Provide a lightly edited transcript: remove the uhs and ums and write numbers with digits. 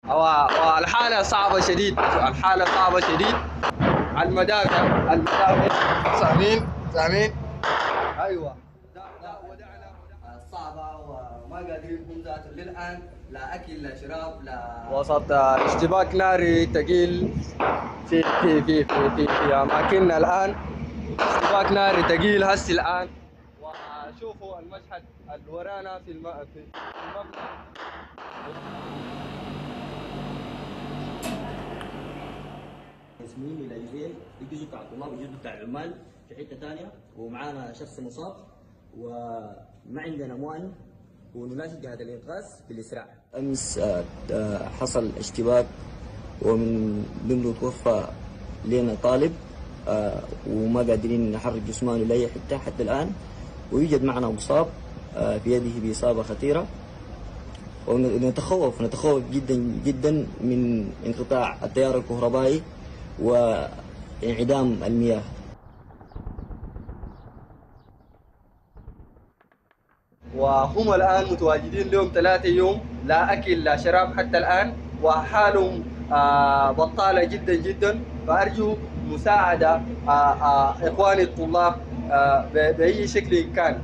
والحالة صعبة شديد، الحالة صعبة شديد. المدافع سامين. ايوه. صعبة وما قادرين هم ذاتهم للآن، لا أكل لا شراب لا وسط اشتباك ناري ثقيل في أماكننا الآن. اشتباك ناري ثقيل هسي الآن. وشوفوا المشهد اللي ورانا في المبنى. ياسمين ولاجئين يجوا بتاع الطلاب يجوا بتاع العمال في حته ثانيه، ومعانا شخص مصاب وما عندنا مؤن، ونلاقي جهة الإنقاذ في الإسراع. أمس حصل اشتباك ومن ضمنه توفى لنا طالب، وما قادرين نحرك جسمانه لأي حتى الآن، ويوجد معنا مصاب في يده بإصابة خطيرة. ونتخوف جدا جدا من انقطاع التيار الكهربائي وانعدام المياه. وهم الآن متواجدين لهم 3 يوم لا أكل لا شراب حتى الآن، وحالهم بطالة جدا جدا. فأرجو مساعدة إخواني الطلاب بأي شكل كان.